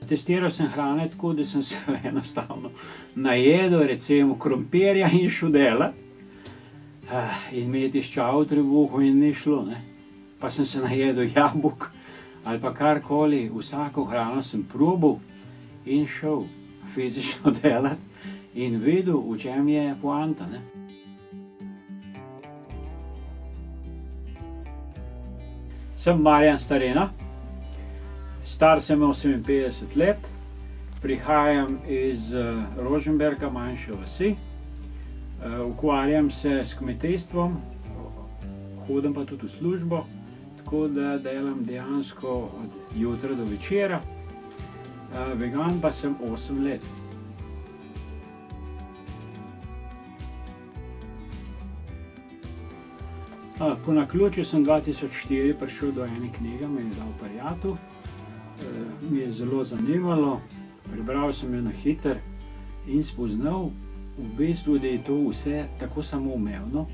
Testiral sem hrane tako, da sem se enostavno najedel, recimo krompirja in šudela, in mi je tiščal v trebuhu in ni šlo, ne. Pa sem se najedel jabolk ali pa karkoli, vsako hrano sem probal in šel fizično delati in videl, v čem je poanta, ne. Sem Marjan Starena, star sem 58 let, prihajam iz Roženberka, manjše vasi, ukvarjam se s kmetijstvom, hodim pa tudi v službo, tako da delam dejansko od jutra do večera, vegan pa sem 8 let. Po naključju sem 2004 prišel do ene knjige, me je dal prijatelj, mi je zelo zanimalo, prebral sem jo na hitro in spoznal v bistvu, da je to vse tako samoumevno,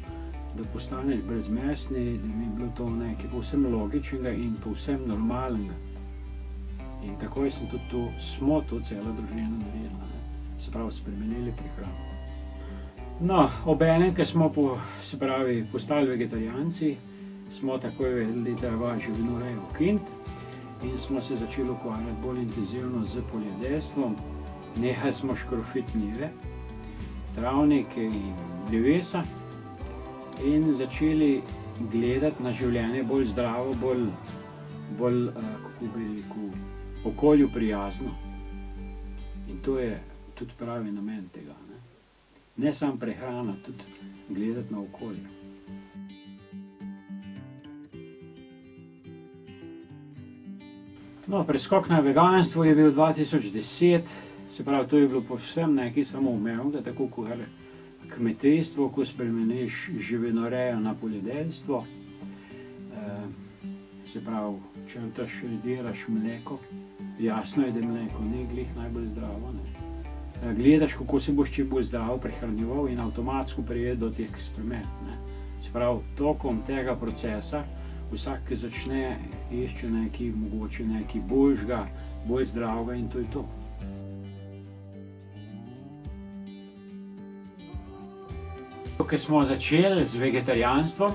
da postaneš brezmesni, da mi je bilo to nekaj povsem logičnega in povsem normalnega. In takoj sem tudi to, smo to celo družino naredila, se pravi spremenili prehrano. No, obenem, ko smo postali vegetarijanci, smo takoj vedeli, da je treba živinorejo ukiniti in smo se začeli ukvarjati bolj intenzivno z poljedelstvom. Nehali smo škrofiti njive, travnike in drevesa in začeli gledati na življenje bolj zdravo, bolj, kako bi rekel, okolju prijazno. In to je tudi pravi namen tega. Ne samo prehrana, tudi gledati na okolje. No, preskok na veganstvo je bil 2010, se pravi, to je bilo povsem nekaj samoumevnega, tako kot kmetijstvo, ko spremeniš živinorejo na poljedelstvo. Se pravi, če transferiraš mleko, jasno je, da mleko ni glih najbolj zdravo, ne. Gledaš, kako se boš čim bolj zdravo prehranjeval in avtomatsko pride do teh sprememb, ne. Se pravi, tokom tega procesa vsak, ki začne, išče nekaj, mogoče nekaj boljšega, bolj zdravega in to je to. Ko smo začeli z vegetarijanstvom,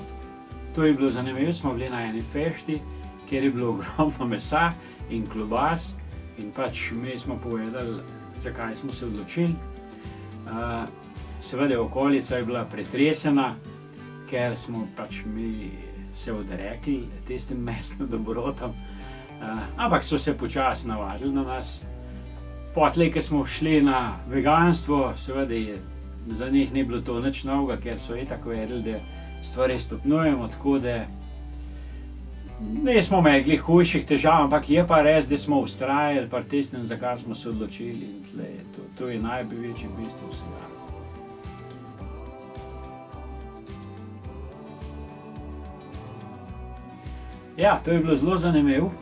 to je bilo zanimivo, smo bili na eni fešti, kjer je bilo ogromno mesa in klobas in pač mi smo povedali, zakaj smo se odločili. Seveda okolica je bila pretresena, ker smo pač mi se odrekli tistim mesnim dobrotam, ampak so se počasi navadili na nas. Potlej, ko smo šli na veganstvo, seveda za njih ni bilo to nič novega, ker so itak vedeli, da stvari stopnjujemo, tako da nismo imeli hujših težav, ampak je pa res, da smo vztrajali pri tistem, za kar smo se odločili. To je največje bistvo vsega. Ja, to je bilo zelo zanimivo.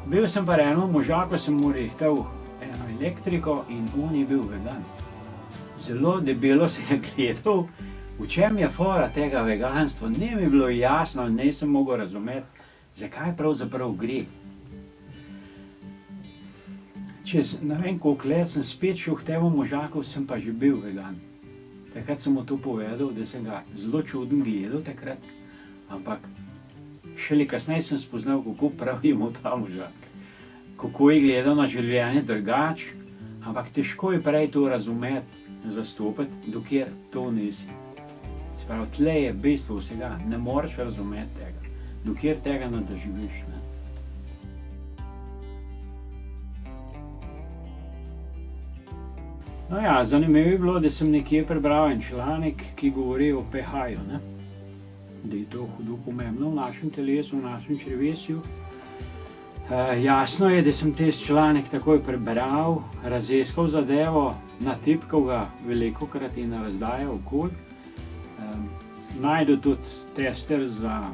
Bil sem pa eno moža, ko sem mu rihtal eno elektriko in on je bil vegan. Zelo debelo se je gledal, v čem je fora tega veganstva. Ni mi bilo jasno, nisem mogel razumeti, zakaj pravzaprav gre. Čez ne vem koliko let sem spet šel k temu možaku, sem pa že bil vegan. Takrat sem mu to povedal, da sem ga zelo čudno gledal takrat, ampak šele kasneje sem spoznal, kako prav je imel ta možak. Kako je gledal na življenje drugače, ampak težko je prej to razumeti, zastopiti, dokler to nisi. Se pravi, tle je bistvo vsega, ne moreš razumeti tega, dokler tega ne doživiš. No ja, zanimivo je bilo, da sem nekje prebral en članek, ki govori o pH-ju, da je to hudo pomembno v našem telesu, v našem črevesju. Jasno je, da sem tisti članek takoj prebral, raziskal zadevo, natipkal ga velikokrat in razdajal okoli. Najdu tudi tester za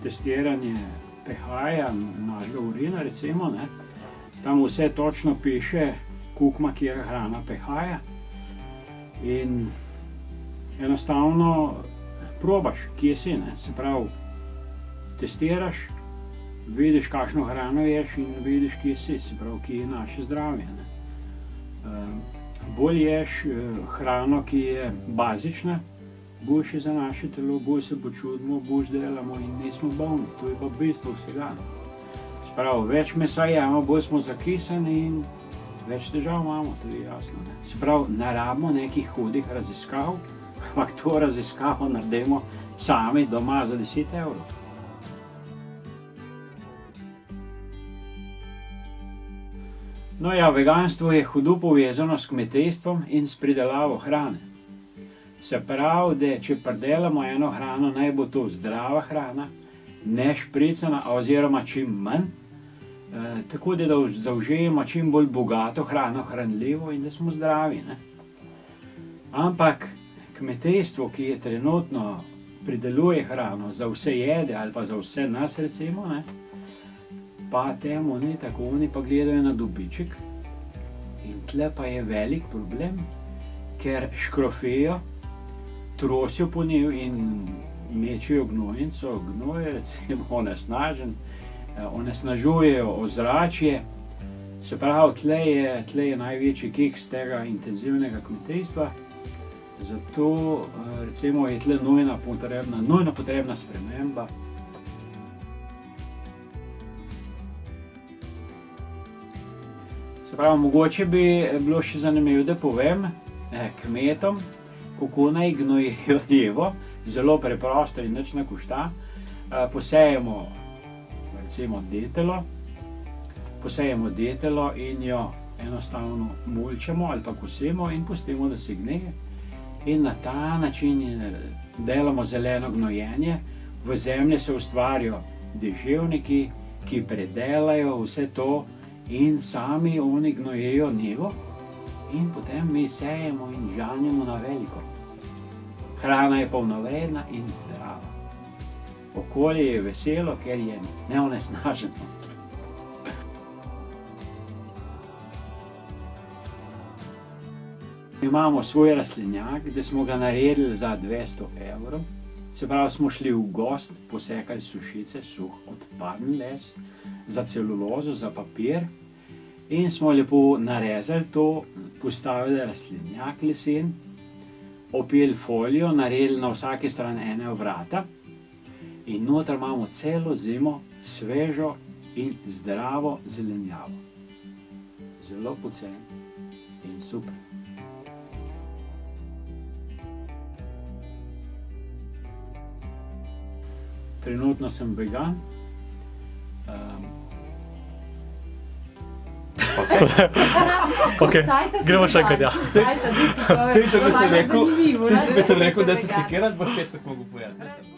testiranje pH-ja našega urina, recimo. Tam vse točno piše, koliko ima katera hrana pH-ja. In enostavno probaš, kje si, se pravi, testiraš vidiš, kakšno hrano ješ in vidiš, kje si, se pravi, kje je naše zdravje. Bolj ješ hrano, ki je bazična, boljše za naše telo, bolj se počutimo, bolj delamo in nismo bolni. To je pa bistvo vsega. Se pravi, več mesa jemo, bolj smo zakisani in več težav imamo, to je jasno. Se pravi, ne rabimo nekih hudih raziskav, ampak to raziskavo naredimo sami doma za 10 evrov. No ja, veganstvo je hudo povezano s kmetijstvom in s pridelavo hrane. Se pravi, da če pridelamo eno hrano, naj bo to zdrava hrana, ne špricana oziroma čim manj, tako da zaužijemo čim bolj bogato hrano, hranljivo in da smo zdravi. Ampak kmetijstvo, ki je trenutno prideluje hrano za vse jede ali pa za vse nas recimo, pa temu ni tako, oni pa gledajo na dobiček in tle pa je velik problem, ker škrofijo, trosijo po njiju in mečejo gnojnico, gnoj je recimo onesnažen, onesnažujejo ozračje, se pravi, tle je največji kiks tega intenzivnega kmetijstva, zato recimo je tle nujno potrebna sprememba. Se pravi, mogoče bi bilo še zanimivo, da povem kmetom, kako naj gnojijo njivo, zelo preprosto in nič ne košta. Posejemo recimo detelo in jo enostavno mulčemo ali pa kosimo in pustimo, da se gneje. In na ta način delamo zeleno gnojenje, v zemlji se ustvarijo deževniki, ki predelajo vse to in sami oni gnojejo njivo in potem mi sejemo in žanjemo na veliko. Hrana je polnoledna in zdrava. Okolje je veselo, ker je neonesnaženo. Imamo svoj rastlinjak, da smo ga naredili za 200 evrov. Se pravi, smo šli v gozd, posekali sušice, suh odpadni les, za celulozo, za papir in smo lepo narezali to, postavili rastlinjak lesen, opili folijo, naredili na vsaki strani ene vrata in noter imamo celo zimo svežo in zdravo zelenjavo. Zelo poceni in super. Trenutno sem vegan. Gremo še enkrat, ja. Tudi, da bi se rekel, da se sekirat, bo še tako mogo povedati.